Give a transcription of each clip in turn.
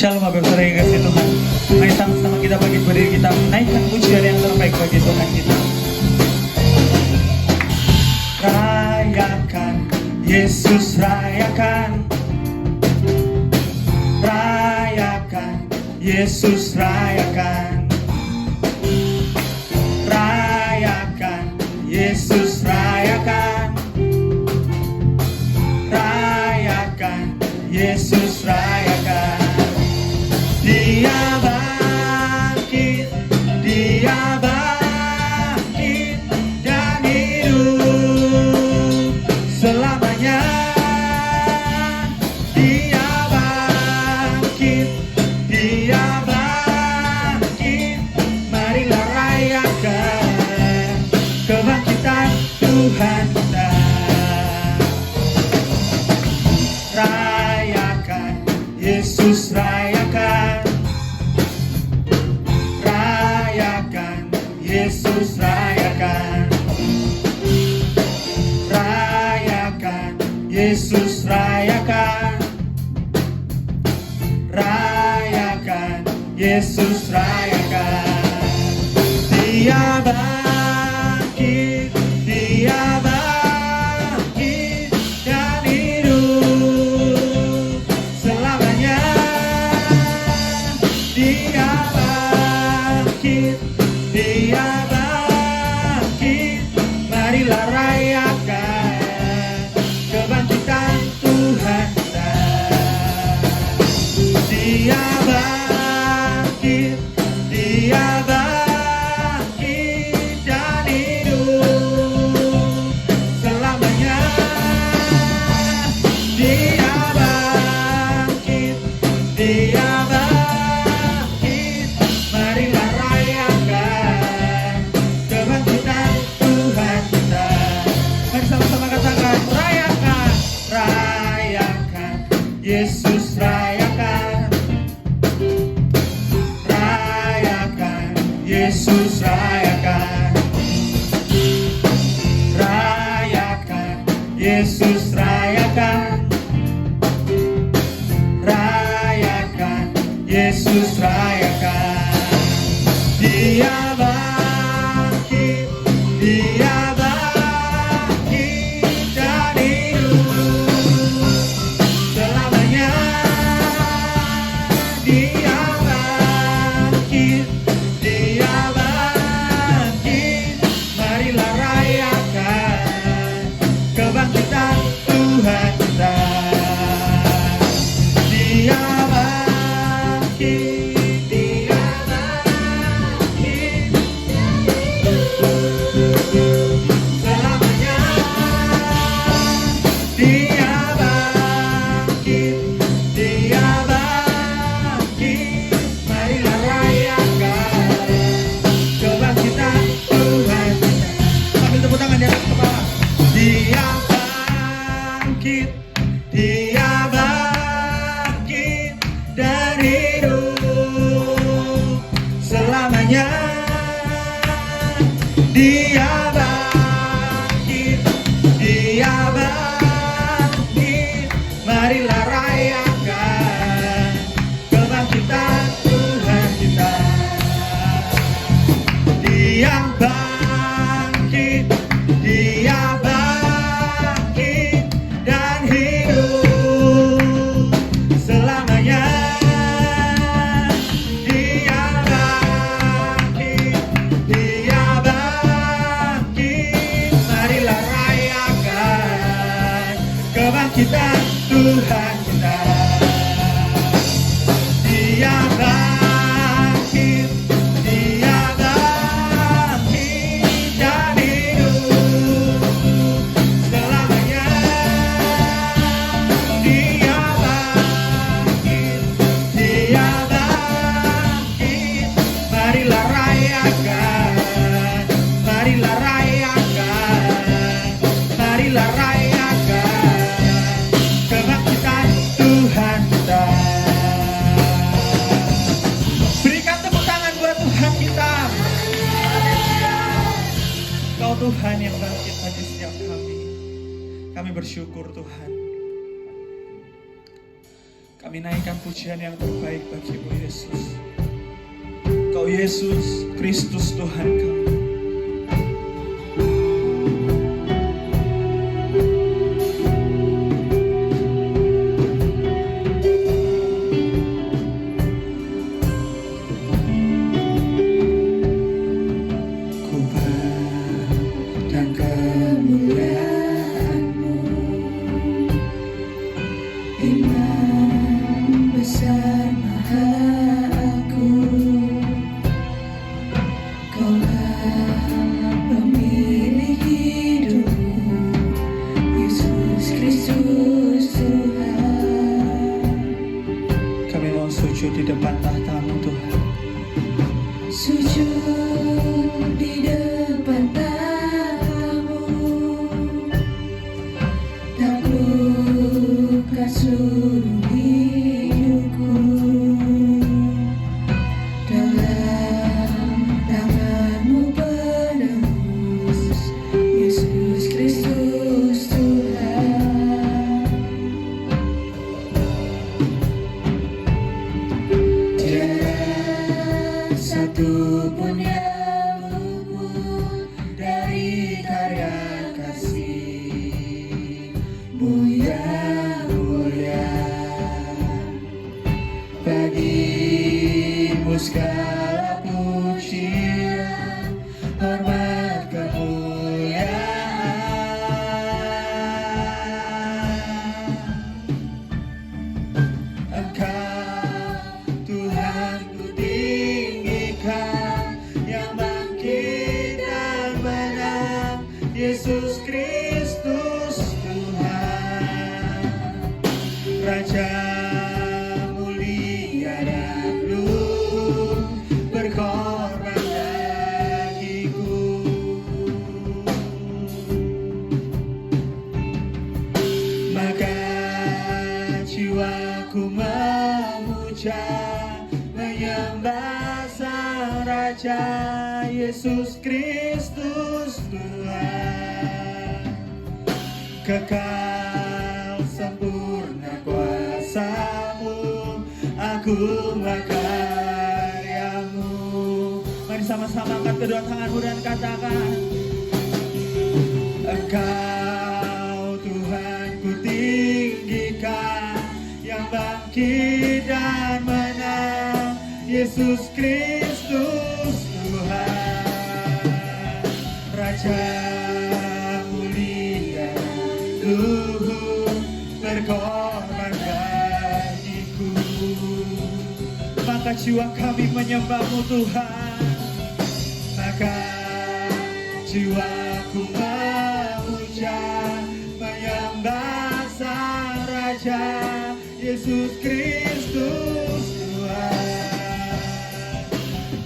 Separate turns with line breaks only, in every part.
Shalom Bapak Saudara yang kasih Tuhan. Mari sama-sama kita bagi berdiri, kita naikkan pujian yang terbaik bagi Tuhan kita. Rayakan, Yesus rayakan. Rayakan, Yesus rayakan. Rayakan, Yesus rayakan. Rayakan, Yesus rayakan. Dia bangkit, Dia bangkit dan hidup selamanya. Dia bangkit, Dia bangkit. Marilah rayakan kebangkitan Tuhan kita. Rayakan, Yesus rayakan. Rayakan, Yesus rayakan. Rayakan, Yesus rayakan. Rayakan, Yesus rayakan. Dia bangkit, Dia bangkit dan hidup selamanya. Dia bangkit, Dia bangkit. Marilah rayakan kebangkitan Tuhan kita. Dia bangkit, Dia bangkit dan hidup selamanya. Dia bangkit, Dia bangkit. Marilah rayakan kebangkitan Tuhan kita. Mari sama-sama katakan, rayakan, rayakan, Yesus rayakan. Rayakan, Yesus rayakan. Rayakan, Yesus rayakan. Rayakan, Yesus rayakan. Dia bangkit, Dia bangkit dan hidup selamanya. Dia bangkit, Dia bangkit. Marilah rayakan kebangkitan Tuhan kita. Dia bangkit, Dia bangkit selamanya. Dia bangkit, Dia bangkit. Marilah rayakan kebangkitan Tuhan kita. Sambil tepuk tangan di atas kepala. Dia bangkit, Dia bangkit dan hidup selamanya. Dia bangkit, Dia bangkit. Marilah rayakan kebangkitan Tuhan kita. Dia bangkit, Dia bangkit dan hidup selamanya. Dia bangkit, Dia bangkit. Marilah rayakan kebangkitan Tuhan kita. Dia bangkit, Dia bangkit dan hidup selamanya. Dia bangkit, Dia bangkit. Marilah rayakan, marilah rayakan, marilah rayakan kebangkitan Tuhan kita. Berikan tepuk tangan buat Tuhan kita. Kau Tuhan yang bangkit bagi setiap kami. Kami bersyukur Tuhan. Kami naikkan pujian yang terbaik bagi-Mu Yesus. Kau Yesus Kristus Tuhan kami. Sujud di depan tahta-Mu Tuhan.
Sujud di depan tahta-Mu, taklukkan seluruh hidupku. Dalam tangan-Mu penebus, Yesus Kristus Tuhan. Satu pun yang luput dari karya kasih-Mu yang mulia. Bagi-Mu segala pujian, hormat, kemuliaan. Engkau Tuhan yang bangkit dan menang, Yesus Kristus Tuhan, Raja mulia dan luhur, berkorban bagiku. Maka jiwaku memuja, menyembah Sang Raja, Yesus Kristus Tuhan. Kekal sempurna kuasa-Mu, agunglah karya-Mu. Mari sama-sama angkat kedua tanganmu dan katakan, Engkau Tuhan ku tinggikan, yang bangkit dan menang, Yesus Kristus Tuhan, Raja mulia luhur, berkorban bagiku. Maka jiwa kami menyembah-Mu Tuhan, maka jiwaku memuja, menyembah Sang Raja, Yesus Kristus Tuhan.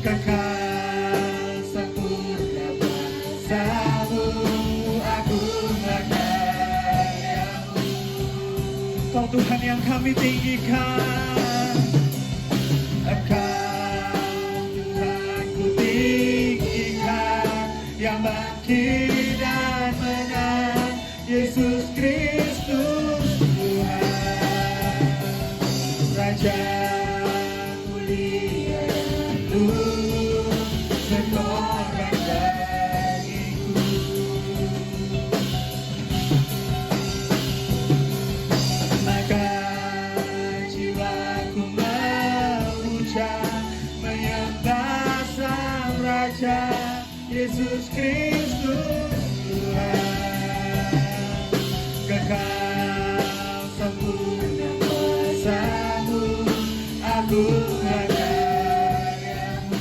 Kekal sempurna kuasa-Mu, agunglah karya-Mu. Kau Tuhan yang kami tinggikan, Engkau Tuhan ku tinggikan, yang bangkit dan menang, Yesus Kristus Tuhan, Raja mulia luhur, berkorban bagiku. Maka jiwaku memuja, menyembah Sang Raja, Yesus Kristus Tuhan. Kekal sempurna kuasa-Mu, agunglah karya-Mu.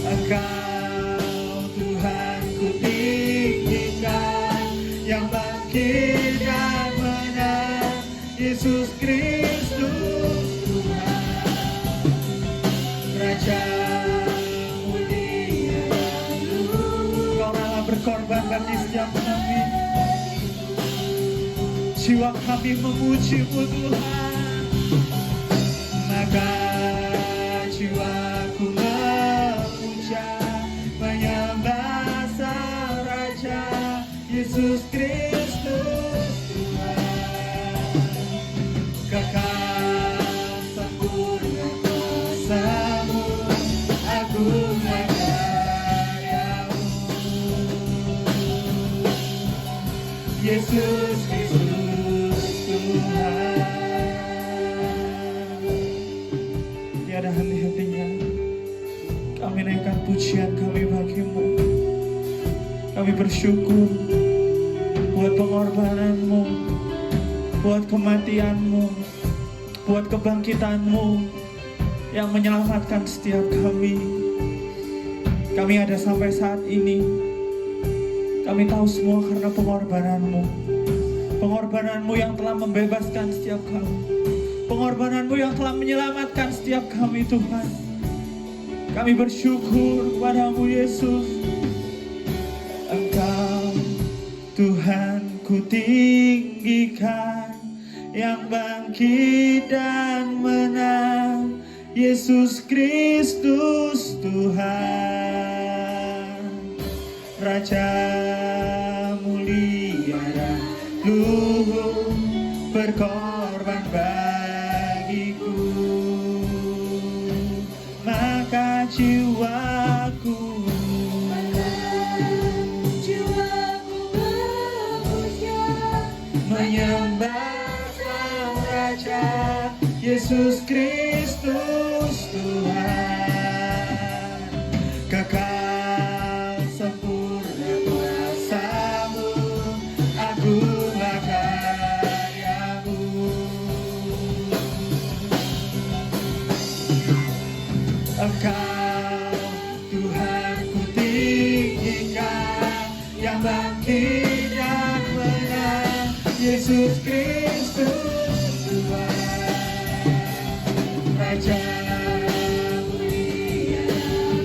Engkau Tuhan ku tinggikan, yang bangkit dan menang, Yesus Kristus Tuhan, Raja mulia luhur. Kau rela berkorban bagi setiap kami. Jiwa kami memuji-Mu Tuhan, maka jiwaku memuja, menyembah Sang Raja, Yesus Kristus
Yesus Kristus Tuhan. Tiada henti-hentinya kami naikkan pujian kami bagimu. Kami bersyukur buat pengorbananmu, buat kematianmu, buat kebangkitanmu yang menyelamatkan setiap kami. Kami ada sampai saat ini. Kami tahu semua karena pengorbananmu. Pengorbananmu yang telah membebaskan setiap kami. Pengorbananmu yang telah menyelamatkan setiap kami, Tuhan. Kami bersyukur kepadamu, Yesus. Engkau Tuhan ku tinggikan, yang bangkit dan menang, Yesus Kristus Tuhan. Raja mulia dan luhur, berkorban bagiku, maka jiwaku menyembah Sang Raja, Yesus Kristus Tuhan. Kekal sempurna kuasa-Mu, agunglah karya-Mu. Engkau Tuhan ku tinggikan, yang bangkit dan menang, Yesus Kristus Tuhan. Raja mulia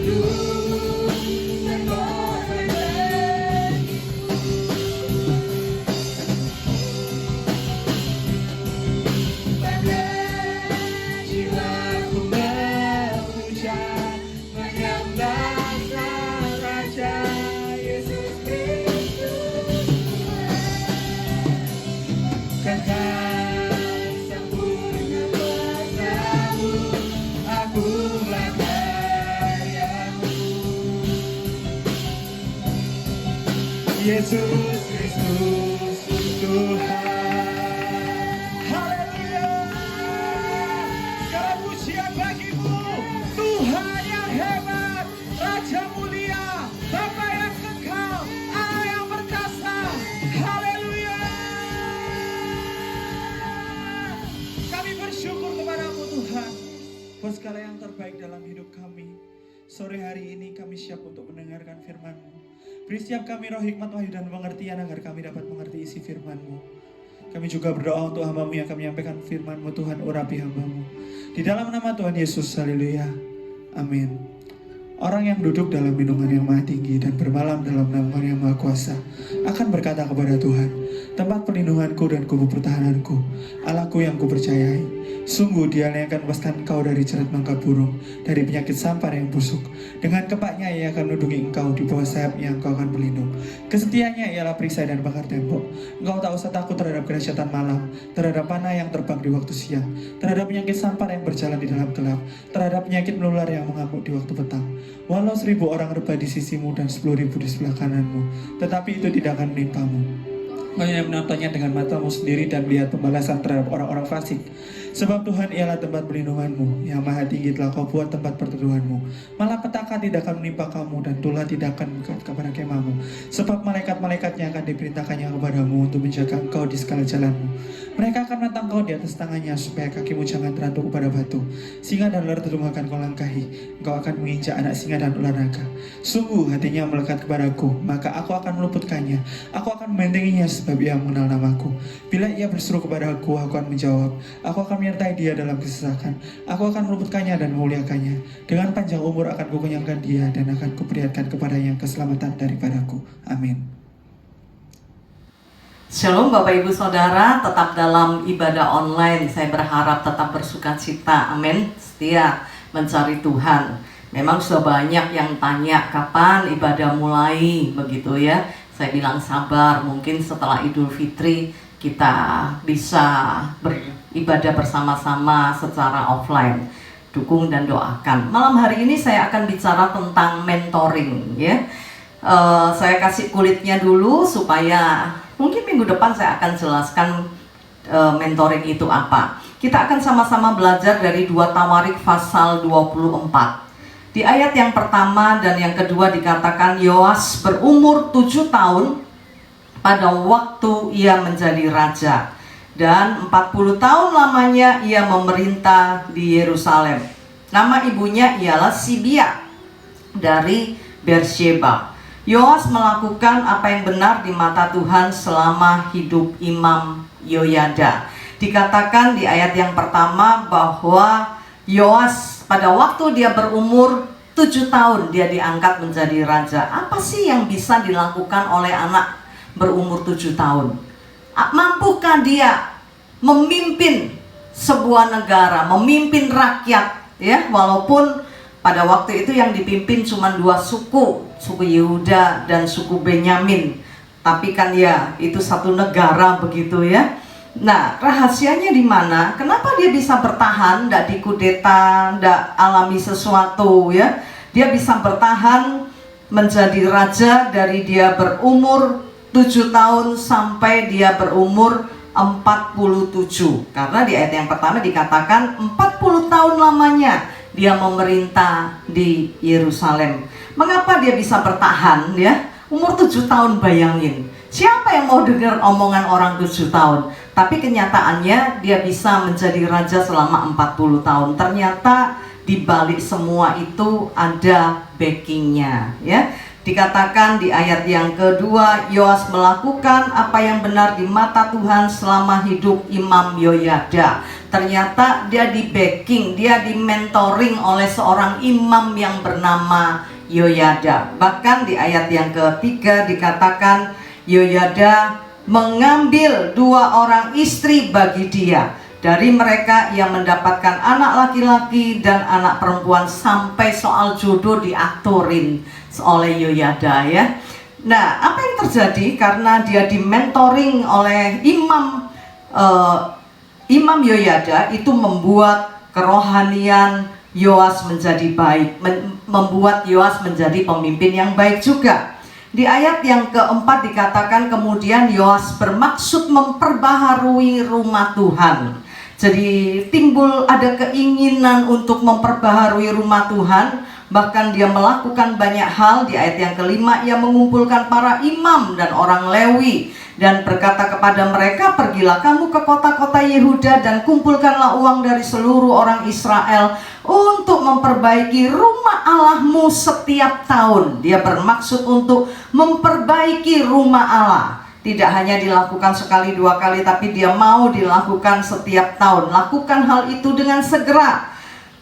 luhur, berkorban bagiku, pada jiwaku memuja, menyembah Sang Raja, Yesus Kristus Tuhan. Kekal sempurna kuasa-Mu, agunglah karya-Mu. Yesus Kristus Tuhan. Haleluya. Segala pujian bagimu, Tuhan yang hebat, Raja mulia, Bapa yang kekal, Allah yang perkasa. Haleluya. Kami bersyukur kepadamu, Tuhan, buat segala yang terbaik dalam hidup kami. Sore hari ini kami siap untuk mendengarkan firman-Mu. Beri setiap kami roh hikmat, wahyu, dan pengertian agar kami dapat mengerti isi firman-Mu. Kami juga berdoa untuk hamba-Mu yang akan menyampaikan firman-Mu. Tuhan, urapi hamba-Mu. Di dalam nama Tuhan Yesus, haleluya. Amin. Orang yang duduk dalam lindungan yang maha tinggi dan bermalam dalam naungan yang maha kuasa akan berkata kepada Tuhan, tempat perlindunganku dan kubu pertahananku, Allahku yang kupercayai. Sungguh Dia yang akan melepaskan engkau dari jerat mangkap burung, dari penyakit sampar yang busuk. Dengan kepaknya Ia akan melindungi engkau, di bawah sayapnya engkau akan berlindung. Kesetiaannya ialah perisai dan pagar tembok. Engkau tak usah takut terhadap kedahsyatan malam, terhadap panah yang terbang di waktu siang, terhadap penyakit sampar yang berjalan di dalam gelap, terhadap penyakit menular yang mengamuk di waktu petang. Walau 1000 orang rebah di sisimu dan 10.000 di sebelah kananmu, tetapi itu tidak akan menimpamu. Kau yang menontonnya dengan matamu sendiri dan melihat pembalasan terhadap orang-orang fasik. Sebab Tuhan ialah tempat perlindunganmu, yang maha tinggi telah kau buat tempat perteduhanmu. Malapetaka tidak akan menimpa kamu, dan tulah tidak akan mendekat kepada kemahmu. Sebab malaikat-malaikatnya akan diperintahkannya kepadamu untuk menjaga engkau di segala jalanmu. Mereka akan menentang kau di atas tangannya, supaya kakimu jangan terhantuk kepada batu. Singa dan ular telung akan kau langkahi. Engkau akan menginjak anak singa dan ular naga. Sungguh hatinya melekat kepadaku, maka aku akan meluputkannya. Aku akan membentenginya sebab ia mengenal namaku. Bila ia berseru kepadaku, aku akan menjawab. Aku akan menyertai dia dalam kesesakan. Aku akan meluputkannya dan memuliakannya. Dengan panjang umur akan kukenyangkan dia, dan akan kuperlihatkan kepadanya keselamatan daripadaku. Amin.
Shalom Bapak Ibu Saudara, tetap dalam ibadah online. Saya berharap tetap bersukacita, amin. Setia mencari Tuhan. Memang sudah banyak yang tanya kapan ibadah mulai, begitu ya. Saya bilang sabar, mungkin setelah Idul Fitri kita bisa beribadah bersama-sama secara offline. Dukung dan doakan. Malam hari ini saya akan bicara tentang mentoring, ya. Saya kasih kulitnya dulu supaya mungkin minggu depan saya akan jelaskan mentoring itu apa. Kita akan sama-sama belajar dari 2 Tawarik pasal 24. Di ayat yang pertama dan yang kedua dikatakan Yoas berumur 7 tahun pada waktu ia menjadi raja, dan 40 tahun lamanya ia memerintah di Yerusalem. Nama ibunya ialah Sibia dari Beersheba. Yoas melakukan apa yang benar di mata Tuhan selama hidup Imam Yoyada. Dikatakan di ayat yang pertama bahwa Yoas pada waktu dia berumur 7 tahun dia diangkat menjadi raja. Apa sih yang bisa dilakukan oleh anak berumur 7 tahun? Mampukah dia memimpin sebuah negara, memimpin rakyat, ya, walaupun pada waktu itu yang dipimpin cuma 2 suku, suku Yehuda dan suku Benyamin. Tapi kan ya, itu satu negara begitu ya. Nah, rahasianya di mana? Kenapa dia bisa bertahan, tidak dikudeta, tidak alami sesuatu ya. Dia bisa bertahan menjadi raja dari dia berumur 7 tahun sampai dia berumur 47. Karena di ayat yang pertama dikatakan 40 tahun lamanya dia memerintah di Yerusalem. Mengapa dia bisa bertahan ya? Umur 7 tahun, bayangin. Siapa yang mau dengar omongan orang 7 tahun? Tapi kenyataannya dia bisa menjadi raja selama 40 tahun. Ternyata di balik semua itu ada backingnya ya. Dikatakan di ayat yang kedua, Yoas melakukan apa yang benar di mata Tuhan selama hidup Imam Yoyada. Ternyata dia di backing, dia di mentoring oleh seorang imam yang bernama Yoyada. Bahkan di ayat yang ketiga dikatakan Yoyada mengambil 2 orang istri bagi dia. Dari mereka ia mendapatkan anak laki-laki dan anak perempuan, sampai soal jodoh diaturin oleh Yoyada ya. Nah, apa yang terjadi karena dia dimentoring oleh Imam Yoyada itu membuat kerohanian Yoas menjadi baik, membuat Yoas menjadi pemimpin yang baik juga. Di ayat yang keempat dikatakan kemudian Yoas bermaksud memperbaharui rumah Tuhan. Jadi timbul ada keinginan untuk memperbaharui rumah Tuhan. Bahkan dia melakukan banyak hal. Di ayat yang kelima ia mengumpulkan para imam dan orang Lewi dan berkata kepada mereka, pergilah kamu ke kota-kota Yehuda dan kumpulkanlah uang dari seluruh orang Israel untuk memperbaiki rumah Allahmu setiap tahun. Dia bermaksud untuk memperbaiki rumah Allah. Tidak hanya dilakukan sekali 2 kali, tapi dia mau dilakukan setiap tahun. Lakukan hal itu dengan segera.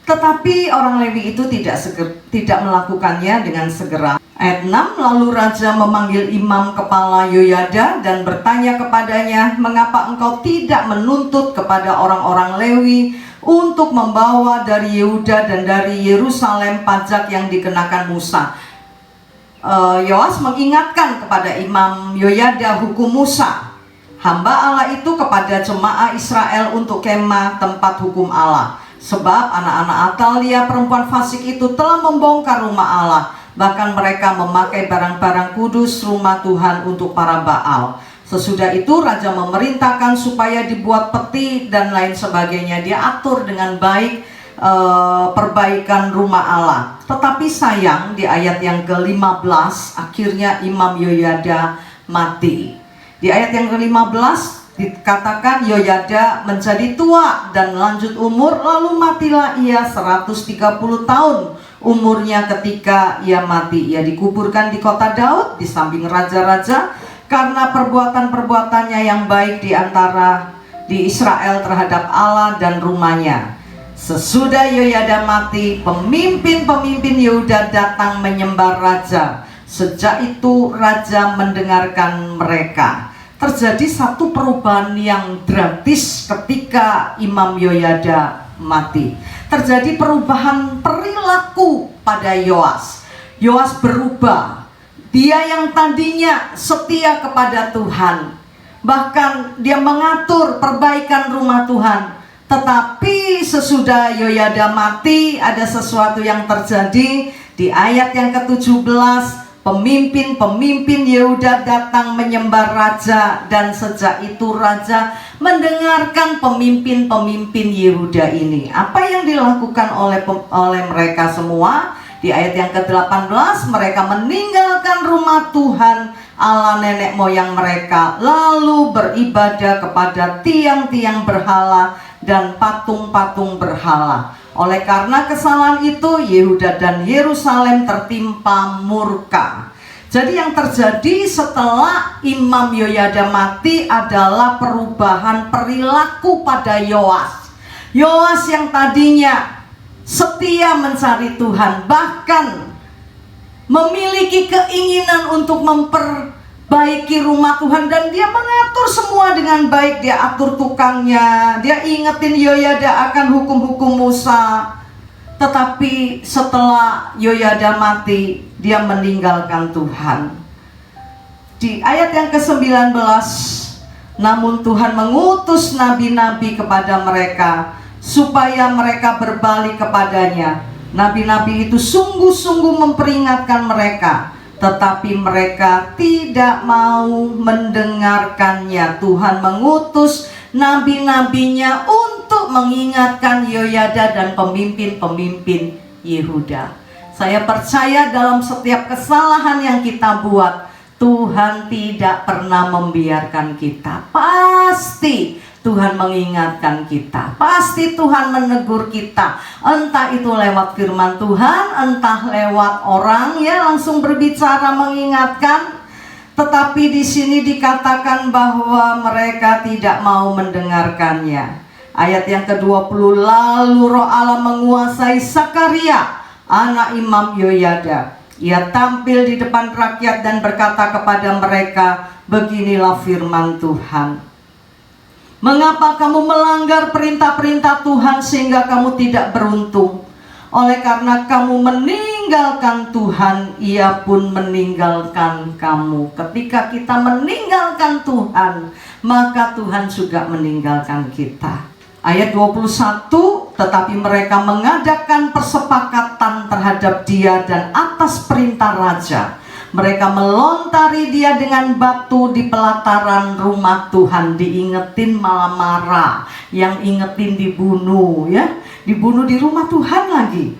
Tetapi orang Lewi itu tidak melakukannya dengan segera. Ayat 6, lalu raja memanggil imam kepala Yoyada dan bertanya kepadanya, mengapa engkau tidak menuntut kepada orang-orang Lewi untuk membawa dari Yehuda dan dari Yerusalem pajak yang dikenakan Musa? Yoas mengingatkan kepada Imam Yoyada hukum Musa, hamba Allah itu kepada jemaah Israel untuk kemah tempat hukum Allah. Sebab anak-anak Atalia perempuan fasik itu telah membongkar rumah Allah. Bahkan mereka memakai barang-barang kudus rumah Tuhan untuk para Baal. Sesudah itu raja memerintahkan supaya dibuat peti dan lain sebagainya. Dia atur dengan baik perbaikan rumah Allah. Tetapi sayang di ayat yang ke-15 akhirnya Imam Yoyada mati. Di ayat yang ke-15 dikatakan Yoyada menjadi tua dan lanjut umur, lalu matilah ia 130 tahun umurnya ketika ia mati. Ia dikuburkan di kota Daud di samping raja-raja karena perbuatan-perbuatannya yang baik di Israel terhadap Allah dan rumahnya. Sesudah Yoyada mati, pemimpin-pemimpin Yehuda datang menyembah raja. Sejak itu raja mendengarkan mereka. Terjadi satu perubahan yang drastis ketika Imam Yoyada mati. Terjadi perubahan perilaku pada Yoas. Yoas berubah. Dia yang tadinya setia kepada Tuhan, bahkan dia mengatur perbaikan rumah Tuhan. Tetapi sesudah Yoyada mati, ada sesuatu yang terjadi. Di ayat yang ke-17, Pemimpin-pemimpin Yehuda datang menyembah raja, dan sejak itu raja mendengarkan pemimpin-pemimpin Yehuda ini. Apa yang dilakukan oleh mereka semua? Di ayat yang ke-18, mereka meninggalkan rumah Tuhan Allah nenek moyang mereka, lalu beribadah kepada tiang-tiang berhala dan patung-patung berhala. Oleh karena kesalahan itu, Yehuda dan Yerusalem tertimpa murka. Jadi yang terjadi setelah Imam Yoyada mati adalah perubahan perilaku pada Yoas. Yoas yang tadinya setia mencari Tuhan, bahkan memiliki keinginan untuk memperbaiki rumah Tuhan, dan dia mengatur semua dengan baik. Dia atur tukangnya, dia ingetin Yoyada akan hukum-hukum Musa. Tetapi setelah Yoyada mati, dia meninggalkan Tuhan. Di ayat yang ke-19, namun Tuhan mengutus nabi-nabi kepada mereka supaya mereka berbalik kepadanya. Nabi-nabi itu sungguh-sungguh memperingatkan mereka, tetapi mereka tidak mau mendengarkannya. Tuhan mengutus nabi-nabinya untuk mengingatkan Yoyada dan pemimpin-pemimpin Yehuda. Saya percaya dalam setiap kesalahan yang kita buat, Tuhan tidak pernah membiarkan kita. Pasti Tuhan mengingatkan kita, pasti Tuhan menegur kita. Entah itu lewat firman Tuhan, entah lewat orang ya langsung berbicara mengingatkan. Tetapi di sini dikatakan bahwa mereka tidak mau mendengarkannya. Ayat yang ke-20, lalu Roh Allah menguasai Sakaria, anak Imam Yoyada. Ia tampil di depan rakyat dan berkata kepada mereka, beginilah firman Tuhan. Mengapa kamu melanggar perintah-perintah Tuhan sehingga kamu tidak beruntung? Oleh karena kamu meninggalkan Tuhan, Ia pun meninggalkan kamu. Ketika kita meninggalkan Tuhan, maka Tuhan juga meninggalkan kita. Ayat 21, tetapi mereka mengadakan persepakatan terhadap dia dan atas perintah raja, mereka melontari dia dengan batu di pelataran rumah Tuhan. Diingetin malah marah, yang ingetin dibunuh ya, dibunuh di rumah Tuhan lagi.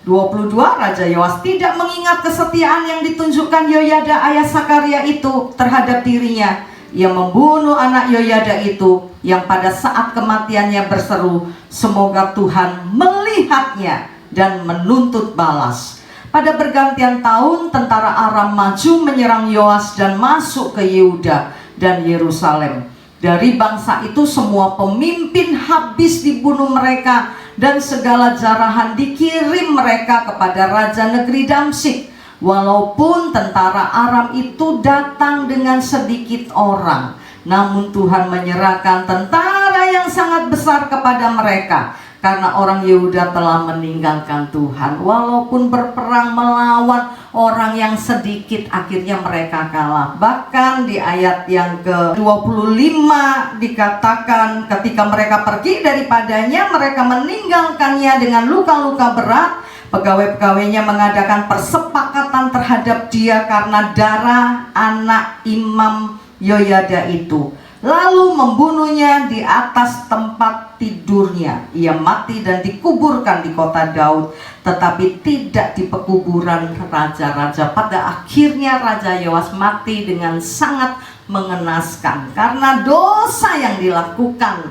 22, Raja Yoas tidak mengingat kesetiaan yang ditunjukkan Yoyada ayah Sakaria itu terhadap dirinya. Ia membunuh anak Yoyada itu, yang pada saat kematiannya berseru, semoga Tuhan melihatnya dan menuntut balas. Pada pergantian tahun, tentara Aram maju menyerang Yoas dan masuk ke Yehuda dan Yerusalem. Dari bangsa itu semua pemimpin habis dibunuh mereka, dan segala jarahan dikirim mereka kepada raja negeri Damsyik. Walaupun tentara Aram itu datang dengan sedikit orang, namun Tuhan menyerahkan tentara yang sangat besar kepada mereka, karena orang Yehuda telah meninggalkan Tuhan. Walaupun berperang melawan orang yang sedikit, akhirnya mereka kalah. Bahkan di ayat yang ke-25 dikatakan, ketika mereka pergi daripadanya, mereka meninggalkannya dengan luka-luka berat. Pegawai-pegawainya mengadakan persepakatan terhadap dia karena darah anak Imam Yoyada itu, lalu membunuhnya di atas tempat tidurnya. Ia mati dan dikuburkan di kota Daud, tetapi tidak di pekuburan raja-raja. Pada akhirnya Raja Yoas mati dengan sangat mengenaskan karena dosa yang dilakukan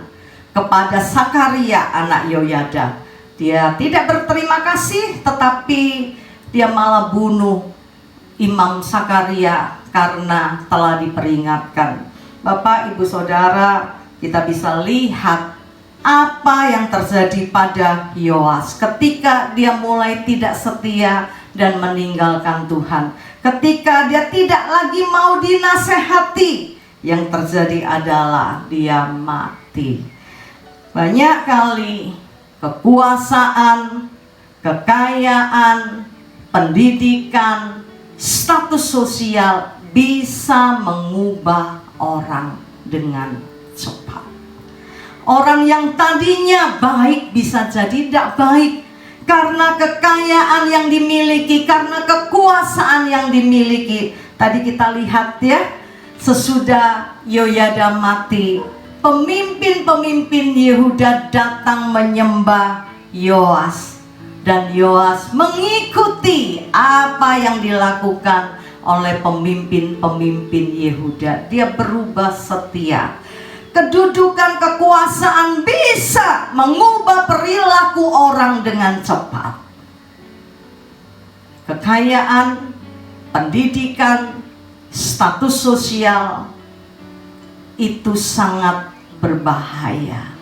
kepada Sakaria anak Yoyada. Dia tidak berterima kasih, tetapi dia malah bunuh Imam Sakaria karena telah diperingatkan. Bapak, Ibu, Saudara, kita bisa lihat apa yang terjadi pada Yoas ketika dia mulai tidak setia dan meninggalkan Tuhan. Ketika dia tidak lagi mau dinasehati, yang terjadi adalah dia mati. Banyak kali kekuasaan, kekayaan, pendidikan, status sosial bisa mengubah orang dengan cepat. Orang yang tadinya baik bisa jadi tidak baik karena kekayaan yang dimiliki, karena kekuasaan yang dimiliki. Tadi kita lihat ya, sesudah Yoyada mati, pemimpin-pemimpin Yehuda datang menyembah Yoas. Dan Yoas mengikuti apa yang dilakukan oleh pemimpin-pemimpin Yehuda. Dia berubah setia. Kedudukan kekuasaan bisa mengubah perilaku orang dengan cepat. Kekayaan, pendidikan, status sosial itu sangat berbahaya.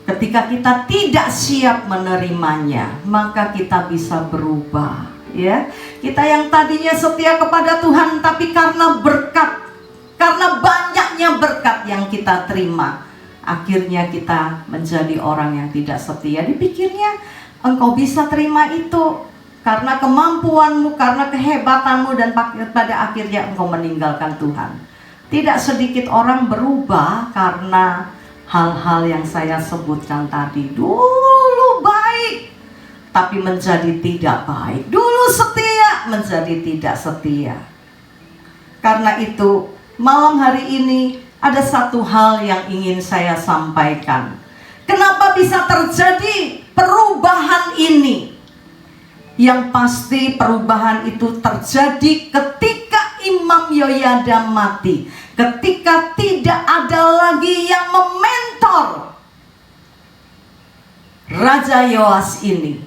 Ketika kita tidak siap menerimanya, maka kita bisa berubah, ya. Kita yang tadinya setia kepada Tuhan, tapi karena berkat, karena banyaknya berkat yang kita terima, akhirnya kita menjadi orang yang tidak setia. Dipikirnya engkau bisa terima itu karena kemampuanmu, karena kehebatanmu, dan pada akhirnya engkau meninggalkan Tuhan. Tidak sedikit orang berubah karena hal-hal yang saya sebutkan tadi. Dulu baik, tapi menjadi tidak baik. Dulu setia, menjadi tidak setia. Karena itu, malam hari ini ada satu hal yang ingin saya sampaikan. Kenapa bisa terjadi perubahan ini? Yang pasti perubahan itu terjadi ketika Imam Yoyada mati. Ketika tidak ada lagi yang mementor Raja Yoas ini.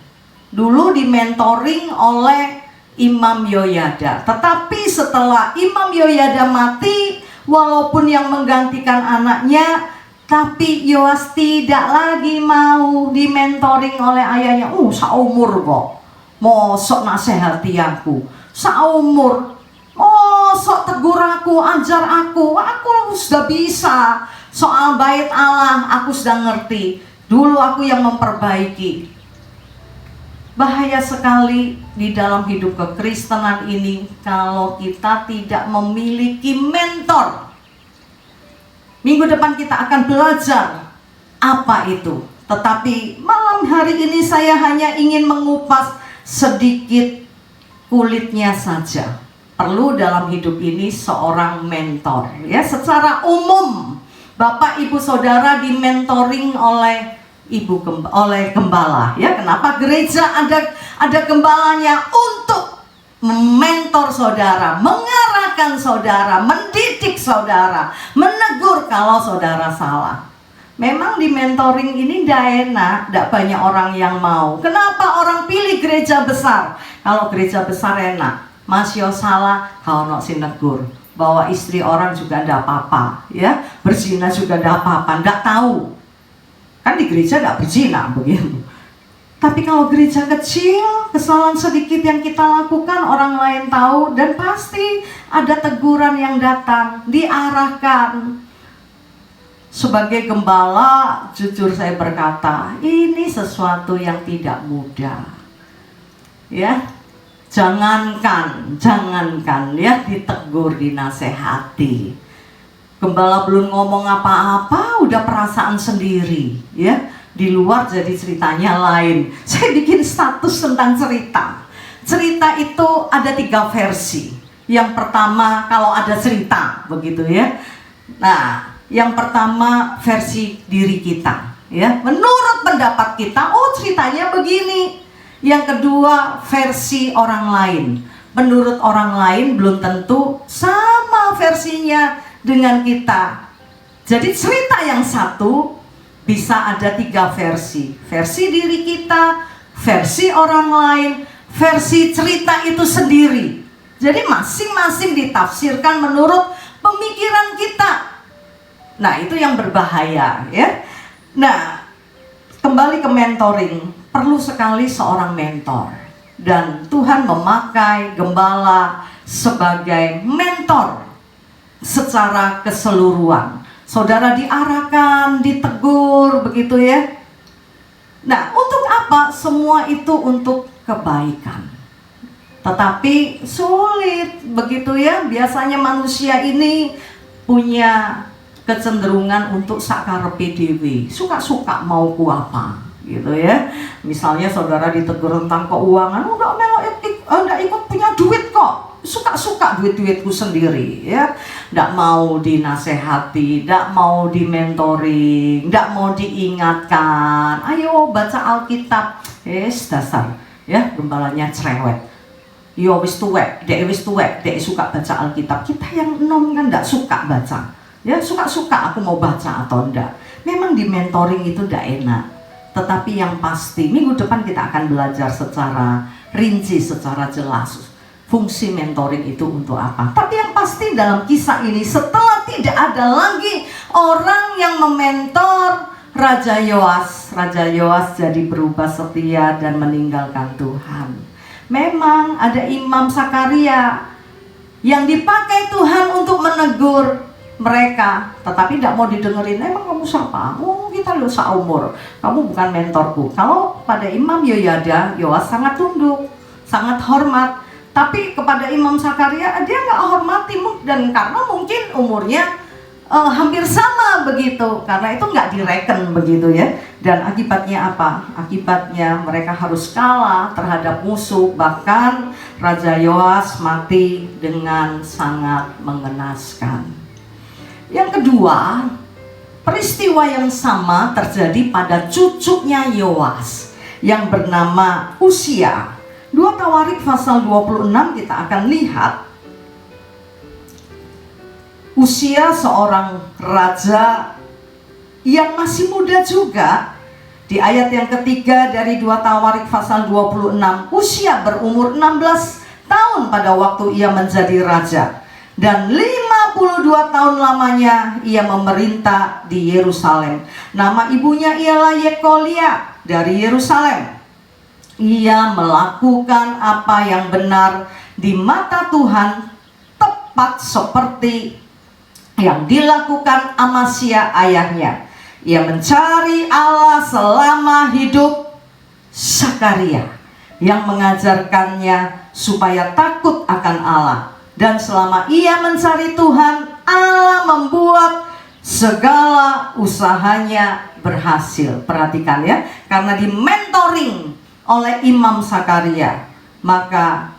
Dulu dimentoring oleh Imam Yoyada. Tetapi setelah Imam Yoyada mati, walaupun yang menggantikan anaknya, tapi Yoas tidak lagi mau dimentoring oleh ayahnya. Saumur kok, mosok nasihati aku, saumur, mosok tegur aku, ajar aku sudah bisa. Soal bait Allah aku sudah ngerti. Dulu aku yang memperbaiki. Bahaya sekali di dalam hidup kekristenan ini kalau kita tidak memiliki mentor. Minggu depan kita akan belajar apa itu. Tetapi malam hari ini saya hanya ingin mengupas sedikit kulitnya saja. Perlu dalam hidup ini seorang mentor. Ya, secara umum Bapak Ibu Saudara dimentoring oleh gembala, ya. Kenapa gereja ada gembalanya? Untuk mentor saudara, mengarahkan saudara, mendidik saudara, menegur kalau saudara salah. Memang di mentoring ini tidak enak, tidak banyak orang yang mau. Kenapa orang pilih gereja besar? Kalau gereja besar enak, Mas yo salah, kalau no sinegur. Bawa istri orang juga tidak apa-apa, ya. Berzina juga tidak apa-apa, tidak tahu. Kan di gereja tidak berzina begitu. Tapi kalau gereja kecil, kesalahan sedikit yang kita lakukan orang lain tahu, dan pasti ada teguran yang datang, diarahkan. Sebagai gembala, jujur saya berkata, ini sesuatu yang tidak mudah. Ya, jangankan ya ditegur, dinasehati. Gembala belum ngomong apa-apa, udah perasaan sendiri, ya. Di luar jadi ceritanya lain. Saya bikin status tentang cerita. Cerita itu ada 3 versi. Yang pertama, kalau ada cerita, begitu ya. Nah, yang pertama versi diri kita, ya. Menurut pendapat kita, ceritanya begini. Yang kedua versi orang lain. Menurut orang lain belum tentu sama versinya dengan kita. Jadi cerita yang satu bisa ada 3 versi. Versi diri kita, versi orang lain, versi cerita itu sendiri. Jadi masing-masing ditafsirkan menurut pemikiran kita. Nah, itu yang berbahaya, ya. Nah, kembali ke mentoring. Perlu sekali seorang mentor. Dan Tuhan memakai gembala sebagai mentor secara keseluruhan. Saudara diarahkan, ditegur, begitu ya. Nah, untuk apa? Semua itu untuk kebaikan. Tetapi sulit, begitu ya. Biasanya manusia ini punya kecenderungan untuk sakarepe dewe. Suka-suka mau ku apa. gitu ya. Misalnya saudara ditegur tentang keuangan, enggak ikut punya duit kok, suka-suka duitku sendiri ya, enggak mau dinasehati, enggak mau dimentoring, enggak mau diingatkan, ayo baca Alkitab. Dasar ya, gembalanya cerewet. Yo wis tuwek, dek suka baca Alkitab. Kita yang enom kan enggak suka baca. Ya suka-suka aku mau baca atau enggak. Memang di mentoring itu enggak enak. Tetapi yang pasti minggu depan kita akan belajar secara rinci, secara jelas fungsi mentoring itu untuk apa. Tapi yang pasti dalam kisah ini, setelah tidak ada lagi orang yang mementor Raja Yoas jadi berubah setia dan meninggalkan Tuhan. Memang ada Imam Sakaria yang dipakai Tuhan untuk menegur mereka, tetapi tidak mau didengerin. Emang kamu siapa? Oh, kita lo seumur, kamu bukan mentorku. Kalau pada Imam Yoas sangat tunduk, sangat hormat. Tapi kepada Imam Sakaria dia nggak hormati, dan karena mungkin umurnya hampir sama begitu, karena itu nggak direken begitu ya. Dan akibatnya apa? Akibatnya mereka harus kalah terhadap musuh. Bahkan Raja Yoas mati dengan sangat mengenaskan. Yang kedua, peristiwa yang sama terjadi pada cucunya Yoas yang bernama Uzia. 2 Tawarik pasal 26 kita akan lihat Uzia seorang raja yang masih muda juga. Di ayat yang ketiga dari 2 Tawarik pasal 26, Uzia berumur 16 tahun pada waktu ia menjadi raja. Dan 52 tahun lamanya ia memerintah di Yerusalem. Nama ibunya ialah Yekolia dari Yerusalem. Ia melakukan apa yang benar di mata Tuhan, tepat seperti yang dilakukan Amasya ayahnya. Ia mencari Allah selama hidup Sakaria, yang mengajarkannya supaya takut akan Allah. Dan selama ia mencari Tuhan, Allah membuat segala usahanya berhasil. Perhatikan ya, karena di mentoring oleh Imam Sakaria, maka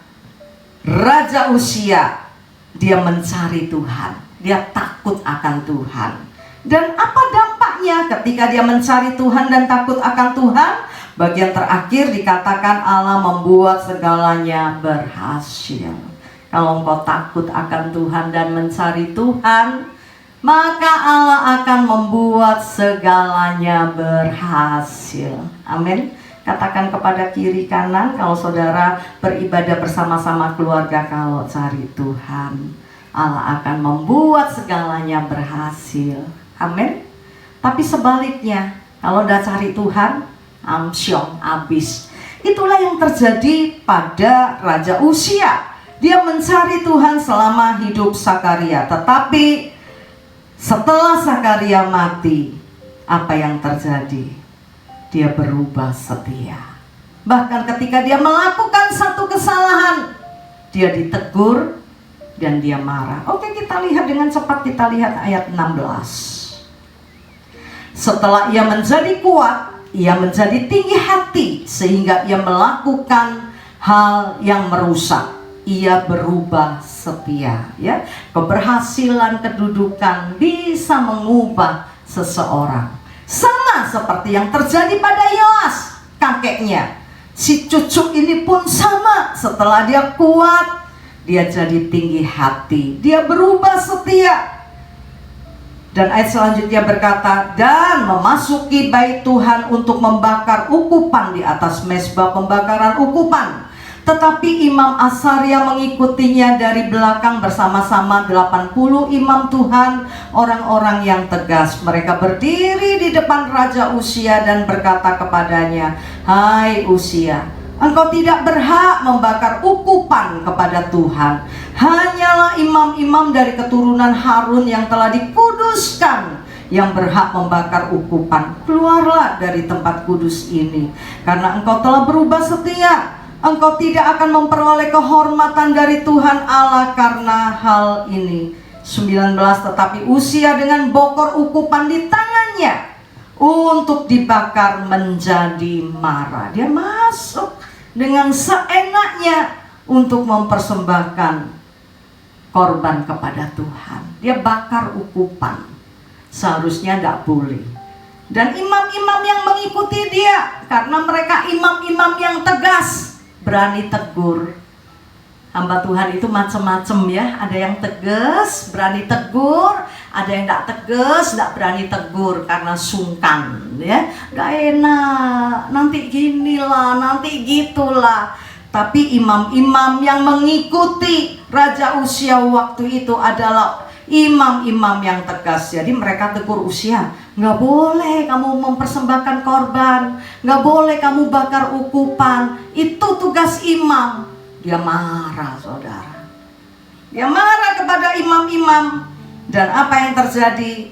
Raja Uzia dia mencari Tuhan, dia takut akan Tuhan. Dan apa dampaknya ketika dia mencari Tuhan dan takut akan Tuhan? Bagian terakhir dikatakan Allah membuat segalanya berhasil. Kalau engkau takut akan Tuhan dan mencari Tuhan, maka Allah akan membuat segalanya berhasil. Amin. Katakan kepada kiri kanan, kalau saudara beribadah bersama-sama keluarga, kalau cari Tuhan, Allah akan membuat segalanya berhasil. Amin. Tapi sebaliknya, kalau udah cari Tuhan, amsyong, habis. Itulah yang terjadi pada Raja Uzia. Dia mencari Tuhan selama hidup Sakaria. Tetapi setelah Sakaria mati, apa yang terjadi? Dia berubah setia. Bahkan ketika dia melakukan satu kesalahan, dia ditegur dan dia marah. Oke, kita lihat dengan cepat, kita lihat ayat 16. Setelah ia menjadi kuat, ia menjadi tinggi hati sehingga ia melakukan hal yang merusak. Ia berubah setia, ya. Keberhasilan kedudukan bisa mengubah seseorang. Sama seperti yang terjadi pada Yoas, kakeknya. Si cucu ini pun sama, setelah dia kuat, dia jadi tinggi hati, dia berubah setia. Dan ayat selanjutnya berkata, dan memasuki bait Tuhan untuk membakar ukupan di atas mezbah pembakaran ukupan. Tetapi Imam Asaria mengikutinya dari belakang bersama-sama 80 imam Tuhan, orang-orang yang tegas. Mereka berdiri di depan Raja Uzia dan berkata kepadanya, hai Uzia, engkau tidak berhak membakar ukupan kepada Tuhan. Hanyalah imam-imam dari keturunan Harun yang telah dikuduskan yang berhak membakar ukupan. Keluarlah dari tempat kudus ini, karena engkau telah berubah setia. Engkau tidak akan memperoleh kehormatan dari Tuhan Allah karena hal ini. 19. Tetapi Uzia dengan bokor ukupan di tangannya, untuk dibakar menjadi marah. Dia masuk dengan seenaknya untuk mempersembahkan korban kepada Tuhan. Dia bakar ukupan. Seharusnya tidak boleh. Dan imam-imam yang mengikuti dia, karena mereka imam-imam yang tegas, berani tegur. Hamba Tuhan itu macam-macam ya. Ada yang tegas, berani tegur. Ada yang tidak tegas, tidak berani tegur karena sungkan ya. Gak enak, nanti ginilah, nanti gitulah. Tapi imam-imam yang mengikuti Raja Uzia waktu itu adalah imam-imam yang tegas. Jadi mereka tegur Uzia, nggak boleh kamu mempersembahkan korban, nggak boleh kamu bakar ukupan. Itu tugas imam. Dia marah, saudara. Dia marah kepada imam-imam. Dan apa yang terjadi?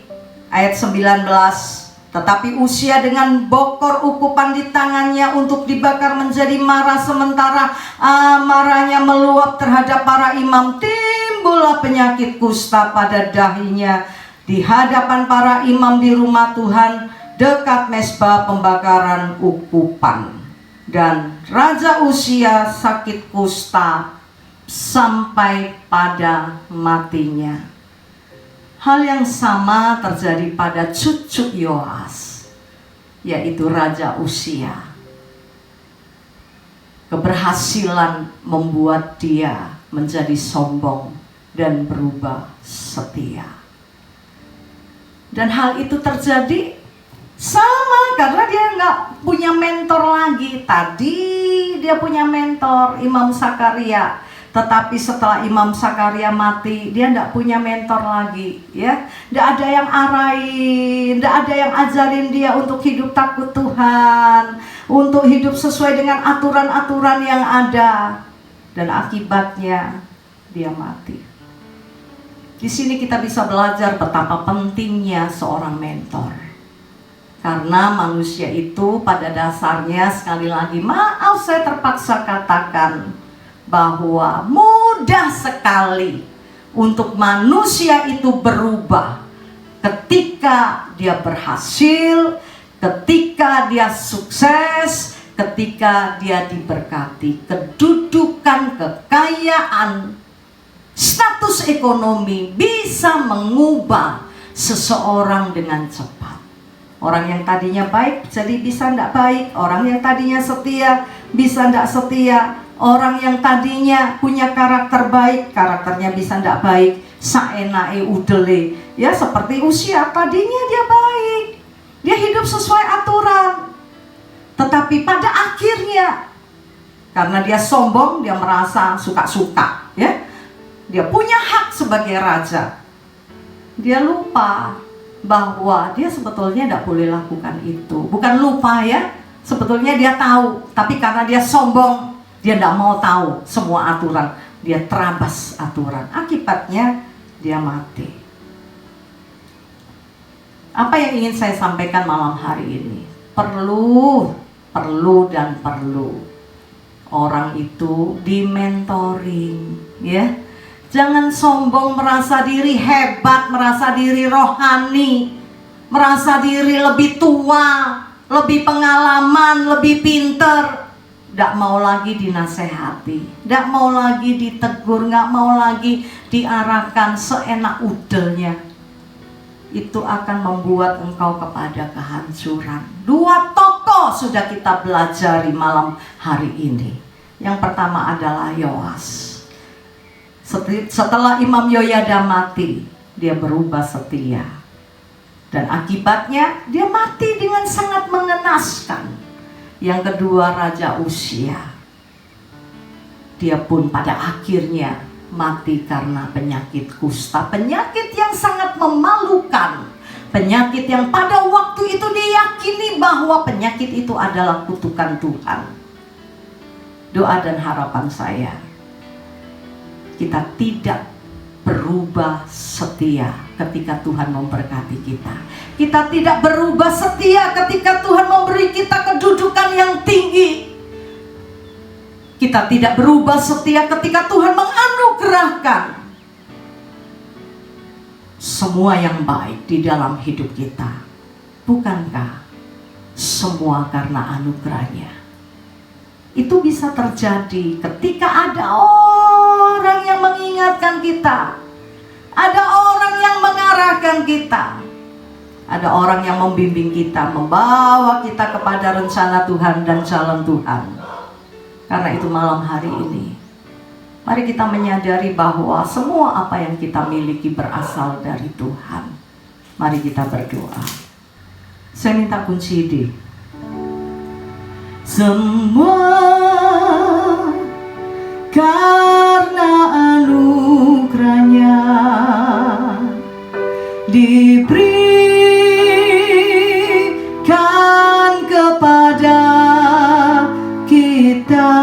Ayat 19. Tetapi Uzia dengan bokor ukupan di tangannya untuk dibakar menjadi marah, sementara amarahnya meluap terhadap para imam. Timbullah penyakit kusta pada dahinya di hadapan para imam di rumah Tuhan dekat mezbah pembakaran ukupan. Dan Raja Uzia sakit kusta sampai pada matinya. Hal yang sama terjadi pada cucu Yoas, yaitu Raja Uzia. Keberhasilan membuat dia menjadi sombong dan berubah setia. Dan hal itu terjadi sama karena dia nggak punya mentor lagi. Tadi dia punya mentor, Imam Sakaria. Tetapi setelah Imam Sakaria mati, dia tidak punya mentor lagi, ya. Tidak ada yang arahin, tidak ada yang ajarin dia untuk hidup takut Tuhan, untuk hidup sesuai dengan aturan-aturan yang ada. Dan akibatnya dia mati. Di sini kita bisa belajar betapa pentingnya seorang mentor. Karena manusia itu pada dasarnya, sekali lagi, maaf saya terpaksa katakan, bahwa mudah sekali untuk manusia itu berubah ketika dia berhasil, ketika dia sukses, ketika dia diberkati. Kedudukan, kekayaan, status ekonomi bisa mengubah seseorang dengan cepat. Orang yang tadinya baik jadi bisa tidak baik. Orang yang tadinya setia bisa tidak setia. Orang yang tadinya punya karakter baik, karakternya bisa tidak baik. Saenake udele. Ya seperti Uzia, tadinya dia baik. Dia hidup sesuai aturan. Tetapi pada akhirnya, karena dia sombong, dia merasa suka-suka. Ya, dia punya hak sebagai raja. Dia lupa bahwa dia sebetulnya tidak boleh lakukan itu. Bukan lupa ya, sebetulnya dia tahu. Tapi karena dia sombong, dia tidak mau tahu semua aturan. Dia terabas aturan. Akibatnya dia mati. Apa yang ingin saya sampaikan malam hari ini? Perlu orang itu di-mentoring, ya. Jangan sombong, merasa diri hebat, merasa diri rohani, merasa diri lebih tua, lebih pengalaman, lebih pinter. Tidak mau lagi dinasehati, tidak mau lagi ditegur, nggak mau lagi diarahkan seenak udelnya. Itu akan membuat engkau kepada kehancuran. Dua tokoh sudah kita pelajari malam hari ini. Yang pertama adalah Yoas. Setelah Imam Yoyada mati, dia berubah setia. Dan akibatnya dia mati dengan sangat mengenaskan. Yang kedua Raja Uzia. Dia pun pada akhirnya mati karena penyakit kusta. Penyakit yang sangat memalukan. Penyakit yang pada waktu itu diyakini bahwa penyakit itu adalah kutukan Tuhan. Doa dan harapan saya, kita tidak berubah setia ketika Tuhan memberkati kita. Kita tidak berubah setia ketika Tuhan memberi kita kedudukan yang tinggi. Kita tidak berubah setia ketika Tuhan menganugerahkan semua yang baik di dalam hidup kita. Bukankah semua karena anugerahnya. Itu bisa terjadi ketika ada orang yang mengingatkan kita, ada orang yang mengarahkan kita, ada orang yang membimbing kita, membawa kita kepada rencana Tuhan dan jalan Tuhan. Karena itu malam hari ini, mari kita menyadari bahwa semua apa yang kita miliki berasal dari Tuhan. Mari kita berdoa. Saya minta kunci D. Semua karena anugerahnya diberikan kepada kita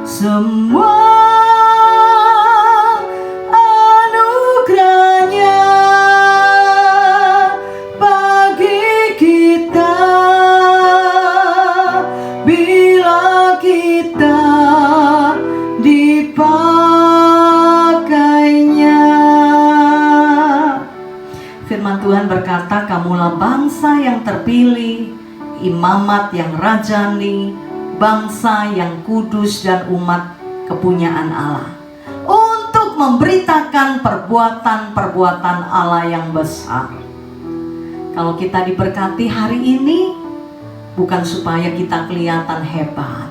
semua. Firman Tuhan berkata, kamulah bangsa yang terpilih, imamat yang rajani, bangsa yang kudus dan umat kepunyaan Allah, untuk memberitakan perbuatan-perbuatan Allah yang besar. Kalau kita diberkati hari ini, bukan supaya kita kelihatan hebat.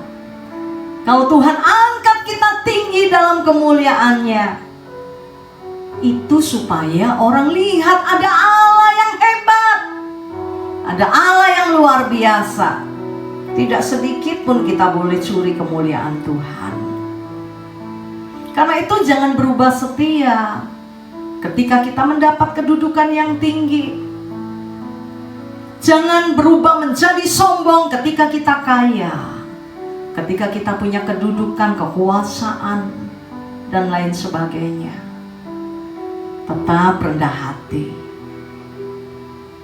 Kalau Tuhan angkat kita tinggi dalam kemuliaannya, itu supaya orang lihat ada Allah yang hebat, ada Allah yang luar biasa. Tidak sedikit pun kita boleh curi kemuliaan Tuhan. Karena itu jangan berubah setia ketika kita mendapat kedudukan yang tinggi. Jangan berubah menjadi sombong ketika kita kaya, ketika kita punya kedudukan, kekuasaan, dan lain sebagainya. Tetap rendah hati.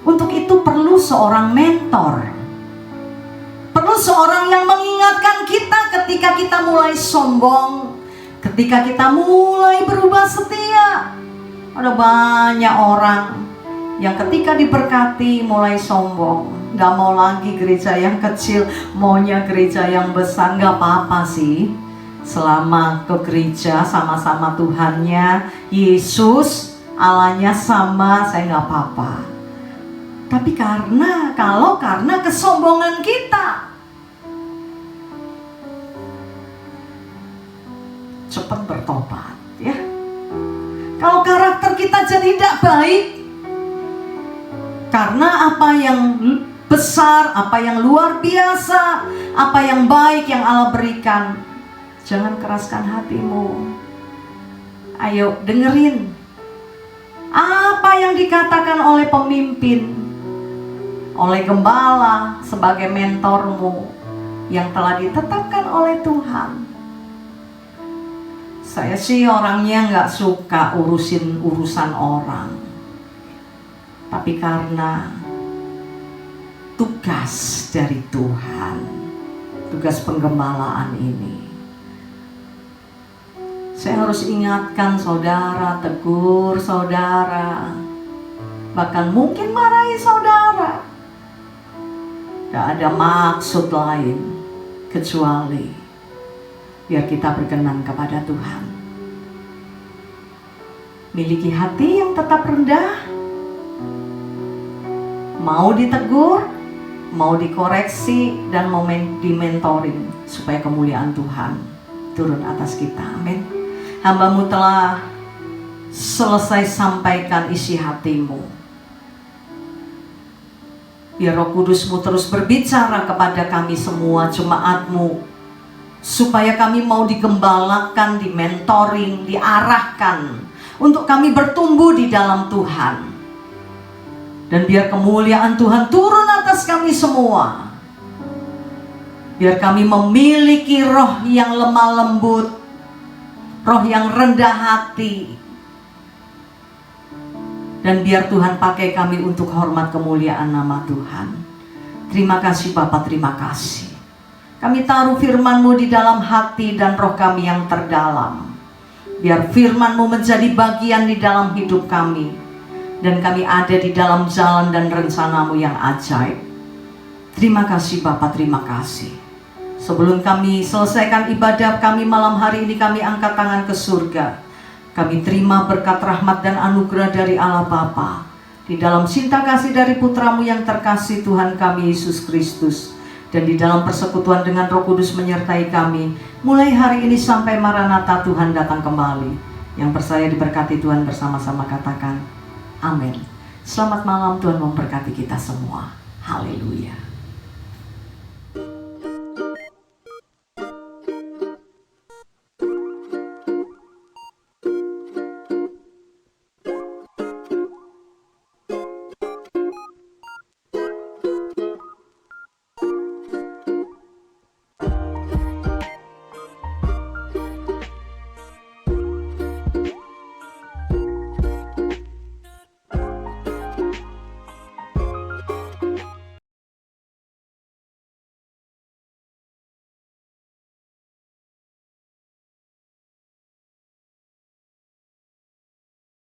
Untuk itu perlu seorang mentor, perlu seorang yang mengingatkan kita ketika kita mulai sombong, ketika kita mulai berubah setia. Ada banyak orang yang ketika diberkati mulai sombong, gak mau lagi gereja yang kecil, maunya gereja yang besar. Gak apa-apa sih, selama ke gereja sama-sama Tuhannya, Yesus Allahnya sama, saya gak apa-apa. Tapi karena kesombongan kita, cepat bertobat ya. Kalau karakter kita jadi tidak baik, karena apa yang besar, apa yang luar biasa, apa yang baik yang Allah berikan, jangan keraskan hatimu. Ayo dengerin apa yang dikatakan oleh pemimpin, oleh gembala sebagai mentormu yang telah ditetapkan oleh Tuhan. Saya sih orangnya gak suka urusan orang, tapi karena tugas dari Tuhan, tugas penggembalaan ini, saya harus ingatkan saudara, tegur saudara, bahkan mungkin marahi saudara. Gak ada maksud lain kecuali biar kita berkenan kepada Tuhan. Miliki hati yang tetap rendah, mau ditegur, mau dikoreksi, dan mau di-mentoring supaya kemuliaan Tuhan turun atas kita. Amin. Hamba-Mu telah selesai sampaikan isi hatimu. Biar Roh Kudus-Mu terus berbicara kepada kami semua jemaat-Mu, supaya kami mau digembalakan, di-mentoring, diarahkan, untuk kami bertumbuh di dalam Tuhan. Dan biar kemuliaan Tuhan turun atas kami semua. Biar kami memiliki roh yang lemah lembut, roh yang rendah hati. Dan biar Tuhan pakai kami untuk hormat kemuliaan nama Tuhan. Terima kasih Bapa, terima kasih. Kami taruh firman-Mu di dalam hati dan roh kami yang terdalam. Biar firman-Mu menjadi bagian di dalam hidup kami. Dan kami ada di dalam jalan dan rencana-Mu yang ajaib. Terima kasih Bapak, terima kasih. Sebelum kami selesaikan ibadah kami malam hari ini, kami angkat tangan ke surga. Kami terima berkat rahmat dan anugerah dari Allah Bapa, di dalam cinta kasih dari Putramu yang terkasih Tuhan kami Yesus Kristus, dan di dalam persekutuan dengan Roh Kudus menyertai kami mulai hari ini sampai Maranatha Tuhan datang kembali. Yang percaya diberkati Tuhan bersama-sama katakan amin. Selamat malam, Tuhan memberkati kita semua. Haleluya.